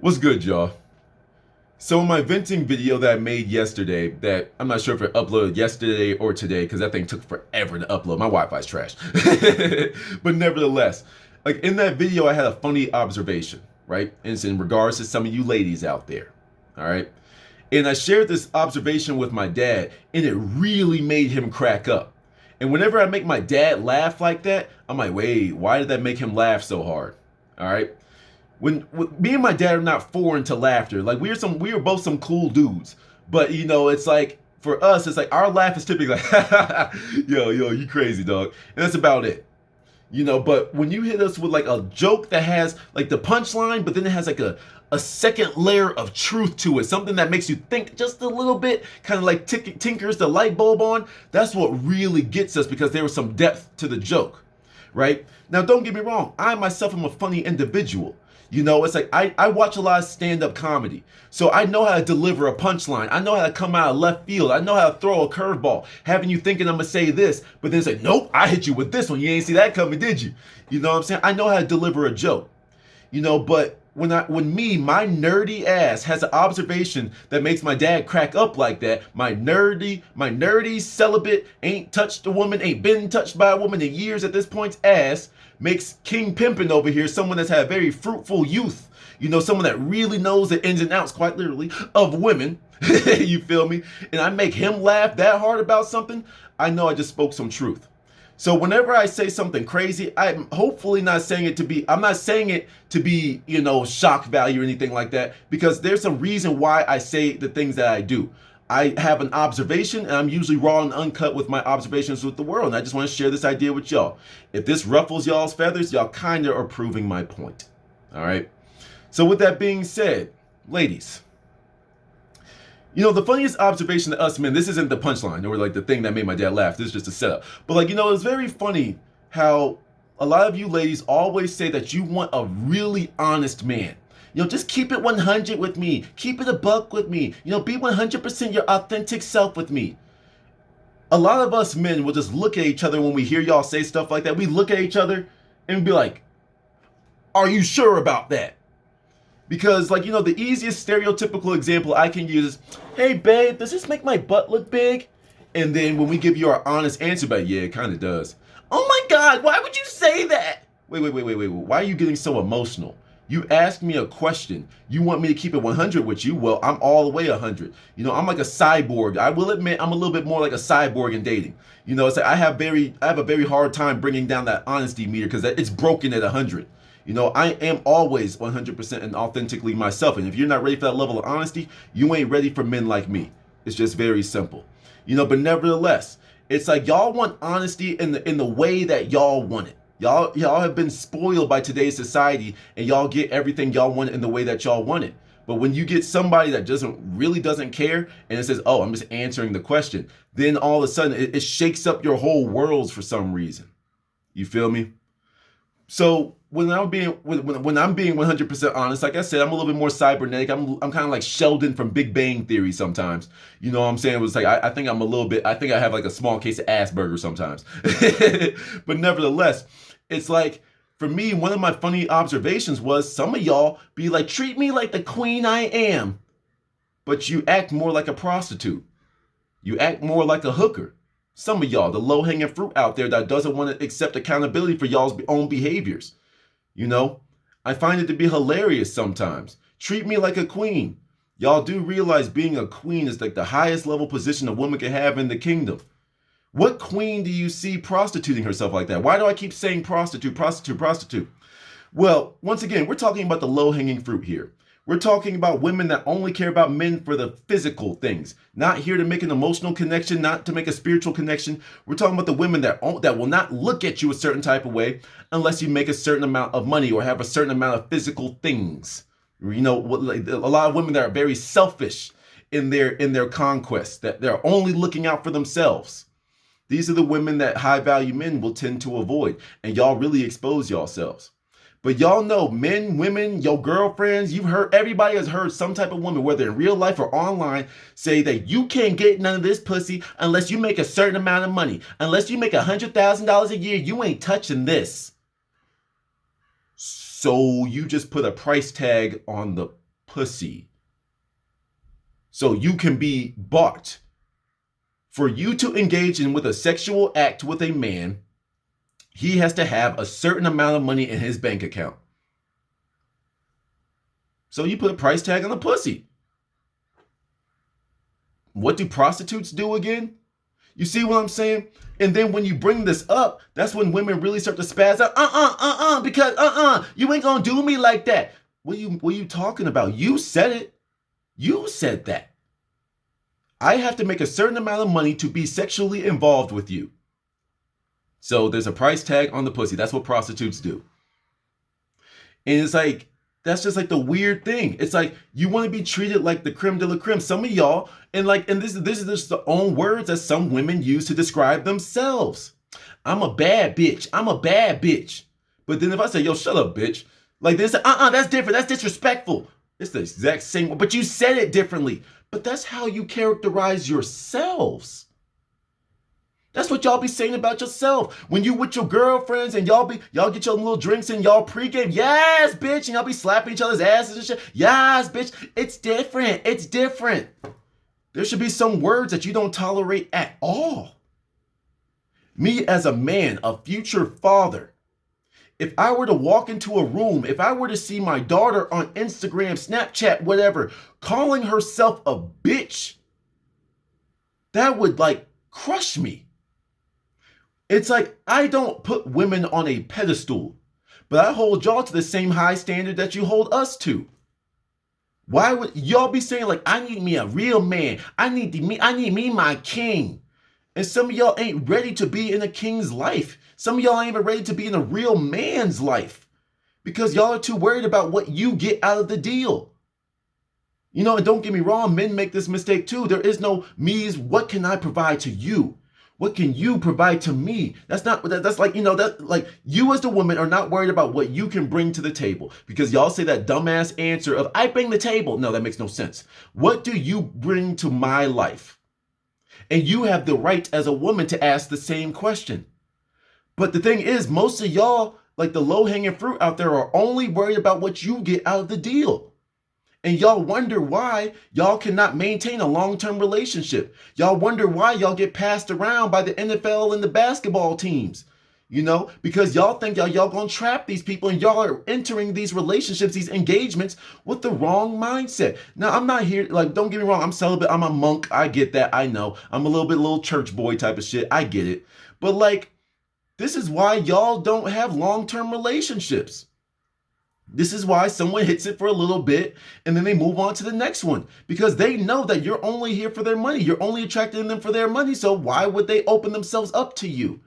What's good, y'all? So in my venting video that I made yesterday, that I'm not sure if it uploaded yesterday or today, because that thing took forever to upload. My Wi-Fi's trash. But nevertheless, like in that video, I had a funny observation, right? And it's in regards to some of you ladies out there, all right? And I shared this observation with my dad, and it really made him crack up. And whenever I make my dad laugh like that, I'm like, wait, why did that make him laugh so hard? All right? When me and my dad are not foreign to laughter. Like we are both some cool dudes. But it's like for us, it's like our laugh is typically like, yo, you crazy dog. And that's about it. But when you hit us with like a joke that has like the punchline, but then it has like a second layer of truth to it, something that makes you think just a little bit, kind of like tinkers the light bulb on, that's what really gets us because there was some depth to the joke, right? Now, don't get me wrong, I myself am a funny individual. It's like I watch a lot of stand-up comedy. So I know how to deliver a punchline. I know how to come out of left field. I know how to throw a curveball, having you thinking I'm going to say this, but then say, nope, I hit you with this one. You ain't see that coming, did you? You know what I'm saying? I know how to deliver a joke. But when my nerdy ass has an observation that makes my dad crack up like that, my nerdy celibate, ain't touched a woman, ain't been touched by a woman in years at this point ass, makes King Pimpin' over here someone that's had a very fruitful youth, someone that really knows the ins and outs, quite literally, of women, you feel me? And I make him laugh that hard about something, I know I just spoke some truth. So whenever I say something crazy, I'm hopefully not saying it to be, I'm not saying it to be, shock value or anything like that, because there's a reason why I say the things that I do. I have an observation, and I'm usually raw and uncut with my observations with the world, and I just want to share this idea with y'all. If this ruffles y'all's feathers, y'all kind of are proving my point. All right? So with that being said, ladies, the funniest observation to us men, this isn't the punchline or like the thing that made my dad laugh. This is just a setup. But it's very funny how a lot of you ladies always say that you want a really honest man. Just keep it 100 with me. Keep it a buck with me. Be 100% your authentic self with me. A lot of us men will just look at each other when we hear y'all say stuff like that. We look at each other and be like, are you sure about that? Because the easiest stereotypical example I can use is, hey babe, does this make my butt look big? And then when we give you our honest answer, but yeah, it kind of does. Oh my God, why would you say that? Wait. Why are you getting so emotional? You asked me a question. You want me to keep it 100 with you? Well, I'm all the way 100. I'm like a cyborg. I will admit I'm a little bit more like a cyborg in dating. It's like I have a very hard time bringing down that honesty meter because it's broken at 100. I am always 100% and authentically myself. And if you're not ready for that level of honesty, you ain't ready for men like me. It's just very simple. But nevertheless, it's like y'all want honesty in the way that y'all want it. Y'all have been spoiled by today's society, and y'all get everything y'all want in the way that y'all want it. But when you get somebody that really doesn't care, and it says, oh, I'm just answering the question, then all of a sudden it shakes up your whole worlds for some reason. You feel me? So when I'm being 100% honest, like I said, I'm a little bit more cybernetic. I'm kind of like Sheldon from Big Bang Theory sometimes. You know what I'm saying? It was like I think I have like a small case of Asperger sometimes. But nevertheless, it's like, for me, one of my funny observations was some of y'all be like, treat me like the queen I am, but you act more like a prostitute. You act more like a hooker. Some of y'all, the low-hanging fruit out there that doesn't want to accept accountability for y'all's own behaviors. I find it to be hilarious sometimes. Treat me like a queen. Y'all do realize being a queen is like the highest level position a woman can have in the kingdom. What queen do you see prostituting herself like that? Why do I keep saying prostitute, prostitute, prostitute? Well, once again, we're talking about the low-hanging fruit here. We're talking about women that only care about men for the physical things, not here to make an emotional connection, not to make a spiritual connection. We're talking about the women that will not look at you a certain type of way unless you make a certain amount of money or have a certain amount of physical things. A lot of women that are very selfish in their conquest, that they're only looking out for themselves. These are the women that high-value men will tend to avoid, and y'all really expose yourselves. But y'all know men, women, your girlfriends, everybody has heard some type of woman, whether in real life or online, say that you can't get none of this pussy unless you make a certain amount of money. Unless you make $100,000 a year, you ain't touching this. So you just put a price tag on the pussy. So you can be bought. For you to engage in with a sexual act with a man, he has to have a certain amount of money in his bank account. So you put a price tag on the pussy. What do prostitutes do again? You see what I'm saying? And then when you bring this up, that's when women really start to spaz out. Because you ain't gonna do me like that. What are you talking about? You said it. You said that. I have to make a certain amount of money to be sexually involved with you. So there's a price tag on the pussy. That's what prostitutes do. And it's like, that's just like the weird thing. It's like you want to be treated like the creme de la creme. Some of y'all, and this is just the own words that some women use to describe themselves. I'm a bad bitch. I'm a bad bitch. But then if I say, yo, shut up, bitch. Like they say, that's different. That's disrespectful. It's the exact same, but you said it differently. But that's how you characterize yourselves. That's what y'all be saying about yourself. When you with your girlfriends and y'all get your little drinks and y'all pregame, yes, bitch, and y'all be slapping each other's asses and shit. Yes, bitch. It's different. It's different. There should be some words that you don't tolerate at all. Me as a man, a future father, if I were to walk into a room, if I were to see my daughter on Instagram, Snapchat, whatever, calling herself a bitch, that would like crush me. It's like I don't put women on a pedestal, but I hold y'all to the same high standard that you hold us to. Why would y'all be saying like, I need me a real man. I need me my king. And some of y'all ain't ready to be in a king's life. Some of y'all ain't even ready to be in a real man's life because y'all are too worried about what you get out of the deal. You know, and don't get me wrong, men make this mistake too. There is no me's, what can I provide to you? What can you provide to me? That's like, you know, that like you as the woman are not worried about what you can bring to the table because y'all say that dumbass answer of I bring the table. No, that makes no sense. What do you bring to my life? And you have the right as a woman to ask the same question. But the thing is, most of y'all, like the low-hanging fruit out there, are only worried about what you get out of the deal. And y'all wonder why y'all cannot maintain a long-term relationship. Y'all wonder why y'all get passed around by the NFL and the basketball teams. You know, because y'all think y'all gonna trap these people and y'all are entering these relationships, these engagements with the wrong mindset. Now, I'm not here, like, don't get me wrong, I'm celibate, I'm a monk, I get that, I know. I'm a little church boy type of shit, I get it. But like, this is why y'all don't have long-term relationships. This is why someone hits it for a little bit and then they move on to the next one because they know that you're only here for their money. You're only attracting them for their money. So why would they open themselves up to you?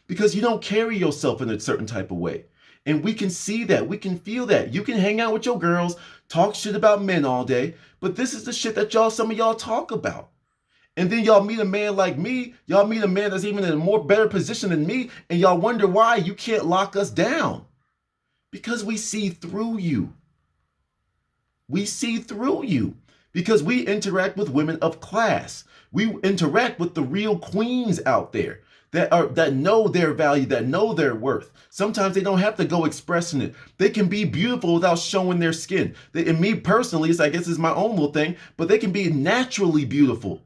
Because you don't carry yourself in a certain type of way. And we can see that. We can feel that. You can hang out with your girls, talk shit about men all day, but this is the shit that some of y'all talk about. And then y'all meet a man like me, y'all meet a man that's even in a more better position than me, and y'all wonder why you can't lock us down. Because we see through you. We see through you. Because we interact with women of class. We interact with the real queens out there. That know their value, that know their worth. Sometimes they don't have to go expressing it. They can be beautiful without showing their skin. And me personally, I guess is my own little thing, but they can be naturally beautiful.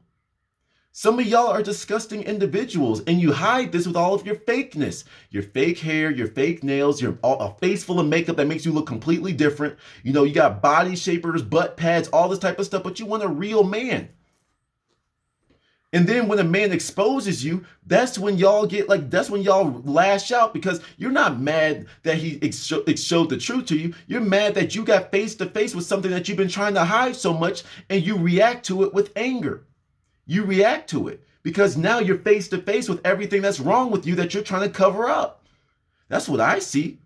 Some of y'all are disgusting individuals and you hide this with all of your fakeness. Your fake hair, your fake nails, a face full of makeup that makes you look completely different. You know, you got body shapers, butt pads, all this type of stuff, but you want a real man. And then when a man exposes you, that's when y'all lash out because you're not mad that he showed the truth to you. You're mad that you got face to face with something that you've been trying to hide so much and you react to it with anger. You react to it because now you're face to face with everything that's wrong with you that you're trying to cover up. That's what I see.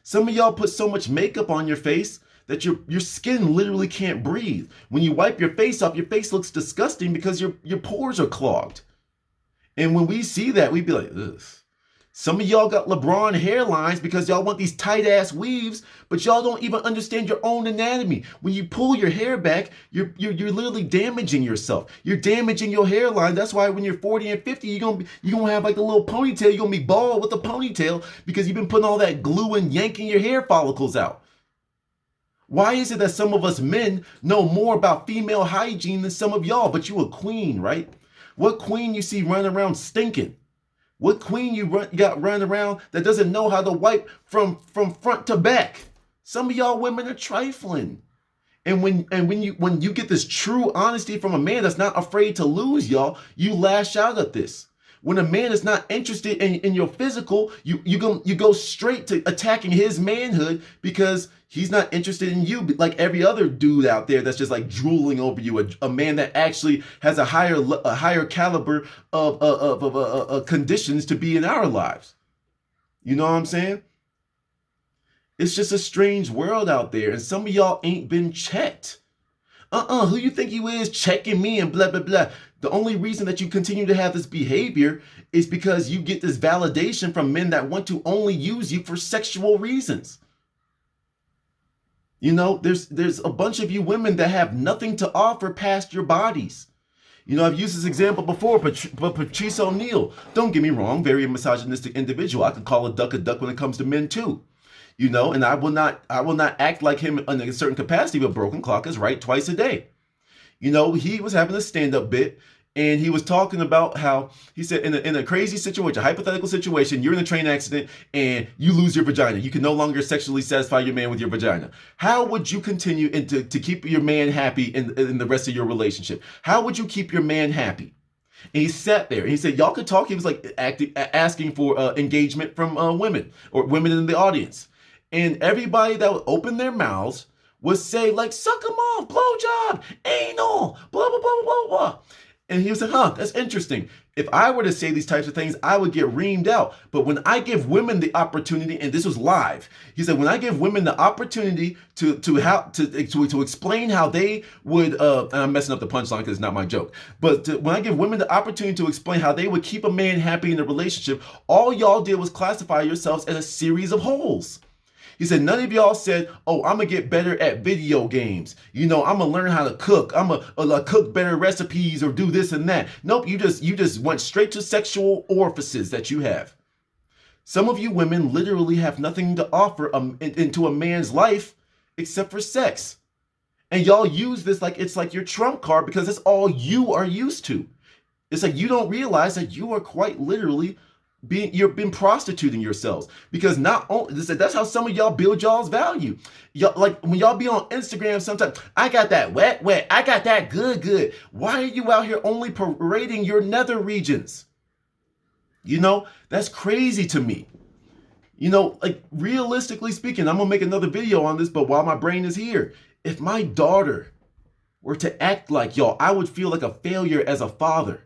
Some of y'all put so much makeup on your face that your skin literally can't breathe. When you wipe your face off, your face looks disgusting because your pores are clogged. And when we see that, we be like, ugh. Some of y'all got LeBron hairlines because y'all want these tight ass weaves, but y'all don't even understand your own anatomy. When you pull your hair back, you're literally damaging yourself. You're damaging your hairline. That's why when you're 40 and 50, you're gonna have like a little ponytail. You're gonna be bald with a ponytail because you've been putting all that glue and yanking your hair follicles out. Why is it that some of us men know more about female hygiene than some of y'all, but you a queen, right? What queen you see running around stinking? What queen you got running around that doesn't know how to wipe from front to back? Some of y'all women are trifling. And when you get this true honesty from a man that's not afraid to lose y'all, you lash out at this. When a man is not interested in your physical, you go straight to attacking his manhood because he's not interested in you like every other dude out there that's just like drooling over you. A man that actually has a higher caliber of conditions to be in our lives. You know what I'm saying? It's just a strange world out there, and some of y'all ain't been checked. Who you think you is checking me and blah, blah, blah. The only reason that you continue to have this behavior is because you get this validation from men that want to only use you for sexual reasons. You know, there's a bunch of you women that have nothing to offer past your bodies. You know, I've used this example before, but Patrice O'Neal, don't get me wrong, very misogynistic individual. I could call a duck when it comes to men too. You know, and I will not act like him in a certain capacity, but broken clock is right twice a day. You know, he was having a stand-up bit, and he was talking about how, he said, in a crazy situation, a hypothetical situation, you're in a train accident, and you lose your vagina. You can no longer sexually satisfy your man with your vagina. How would you continue to keep your man happy in the rest of your relationship? How would you keep your man happy? And he sat there and he said, y'all could talk. He was like asking for engagement from women or women in the audience. And everybody that would open their mouths would say, like, suck them off, blowjob, anal, blah, blah, blah, blah, blah. And he was like, that's interesting. If I were to say these types of things, I would get reamed out. But when I give women the opportunity, and this was live, he said, when I give women the opportunity to explain how they would, and I'm messing up the punchline because it's not my joke, but when I give women the opportunity to explain how they would keep a man happy in a relationship, all y'all did was classify yourselves as a series of holes. He said, none of y'all said, oh, I'm going to get better at video games. You know, I'm going to learn how to cook. I'm going to cook better recipes or do this and that. Nope, you just went straight to sexual orifices that you have. Some of you women literally have nothing to offer into a man's life except for sex. And y'all use this like it's like your trump card because that's all you are used to. It's like you don't realize that you are quite literally you've been prostituting yourselves, because not only that's how some of y'all build y'all's value. Y'all, like when y'all be on Instagram sometimes, I got that wet, I got that good. Why are you out here only parading your nether regions? You know, that's crazy to me. You know, like realistically speaking, I'm gonna make another video on this, but while my brain is here, if my daughter were to act like y'all, I would feel like a failure as a father.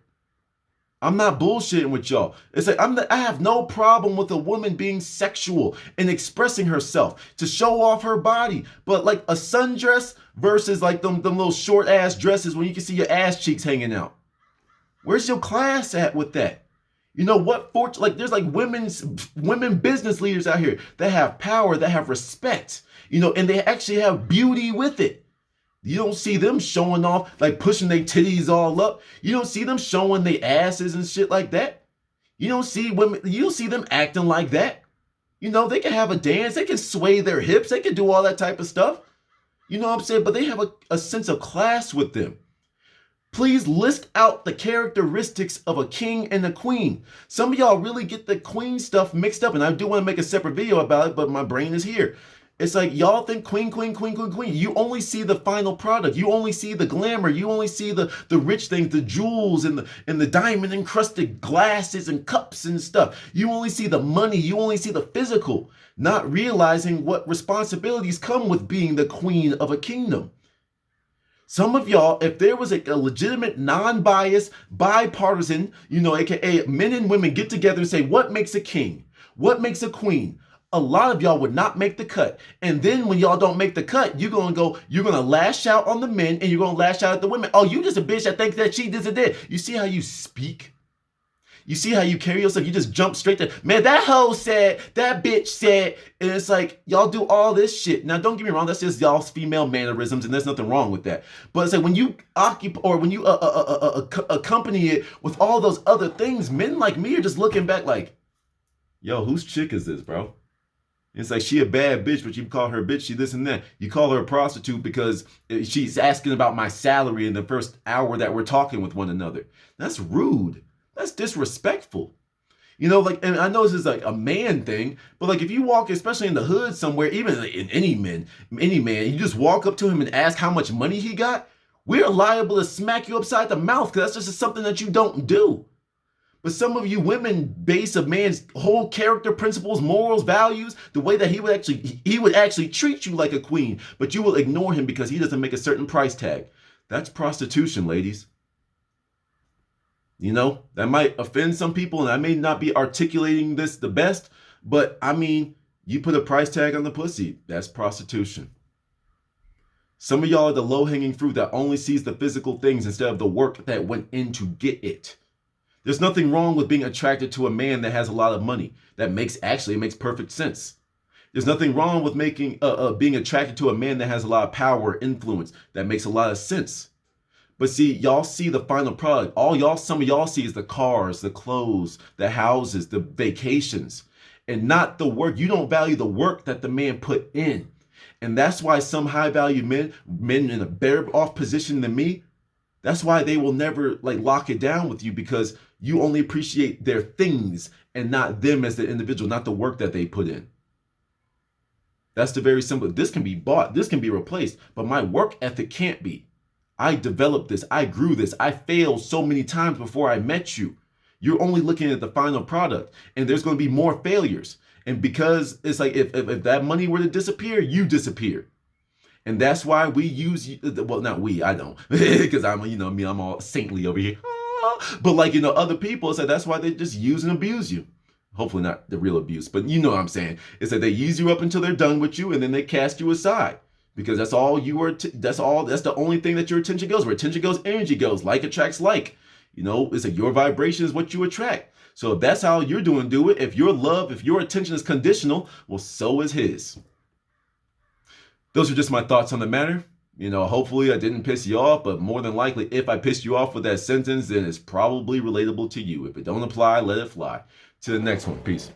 I'm not bullshitting with y'all. It's like I have no problem with a woman being sexual and expressing herself to show off her body. But like a sundress versus like them little short ass dresses when you can see your ass cheeks hanging out. Where's your class at with that? You know what? Like there's like women business leaders out here that have power, that have respect, you know, and they actually have beauty with it. You don't see them showing off, like pushing their titties all up. You don't see them showing their asses and shit like that. You don't see them acting like that. You know, they can have a dance, they can sway their hips, they can do all that type of stuff. You know what I'm saying? But they have a sense of class with them. Please list out the characteristics of a king and a queen. Some of y'all really get the queen stuff mixed up, and I do want to make a separate video about it, but my brain is here. It's like y'all think queen. You only see the final product. You only see the glamour. You only see the rich things, the jewels and the diamond encrusted glasses and cups and stuff. You only see the money. You only see the physical, not realizing what responsibilities come with being the queen of a kingdom. Some of y'all, if there was a legitimate, non-biased, bipartisan, you know, aka men and women get together and say, what makes a king? What makes a queen? A lot of y'all would not make the cut. And then when y'all don't make the cut, you're going to lash out on the men and you're going to lash out at the women. Oh, you just a bitch that thinks that she did. You see how you speak? You see how you carry yourself? You just jump straight to, man, that hoe said, that bitch said, and it's like, y'all do all this shit. Now, don't get me wrong, that's just y'all's female mannerisms, and there's nothing wrong with that. But it's like when you accompany it with all those other things, men like me are just looking back like, yo, whose chick is this, bro? It's like she a bad bitch, but you call her a bitch, she this and that. You call her a prostitute because she's asking about my salary in the first hour that we're talking with one another. That's rude. That's disrespectful. You know, like, and I know this is like a man thing, but like if you walk, especially in the hood somewhere, even in any man, you just walk up to him and ask how much money he got, we're liable to smack you upside the mouth because that's just something that you don't do. But some of you women base a man's whole character, principles, morals, values, the way that he would actually treat you like a queen, but you will ignore him because he doesn't make a certain price tag. That's prostitution, ladies. You know, that might offend some people and I may not be articulating this the best, but I mean, you put a price tag on the pussy, that's prostitution. Some of y'all are the low-hanging fruit that only sees the physical things instead of the work that went in to get it. There's nothing wrong with being attracted to a man that has a lot of money. That makes perfect sense. There's nothing wrong with being attracted to a man that has a lot of power, influence. That makes a lot of sense. But see, y'all see the final product. Some of y'all see is the cars, the clothes, the houses, the vacations, and not the work. You don't value the work that the man put in. And that's why some high-value men in a better off position than me, that's why they will never like lock it down with you, because you only appreciate their things and not them as the individual, not the work that they put in. That's the very simple. This can be bought, this can be replaced, but my work ethic can't be. I developed this, I grew this, I failed so many times before I met you. You're only looking at the final product, and there's going to be more failures. And because it's like if that money were to disappear, you disappear. And that's why we use, well, not we, I don't, because I'm, I'm all saintly over here. But like, other people say that's why they just use and abuse you. Hopefully not the real abuse, but you know what I'm saying. It's that they use you up until they're done with you, and then they cast you aside. Because that's all you are, that's the only thing that your attention goes. Where attention goes, energy goes. Like attracts like. It's like your vibration is what you attract. So if that's how you're doing, do it. If your attention is conditional, well, so is his. Those are just my thoughts on the matter. Hopefully I didn't piss you off, but more than likely, if I pissed you off with that sentence, then it's probably relatable to you. If it don't apply, let it fly. To the next one. Peace.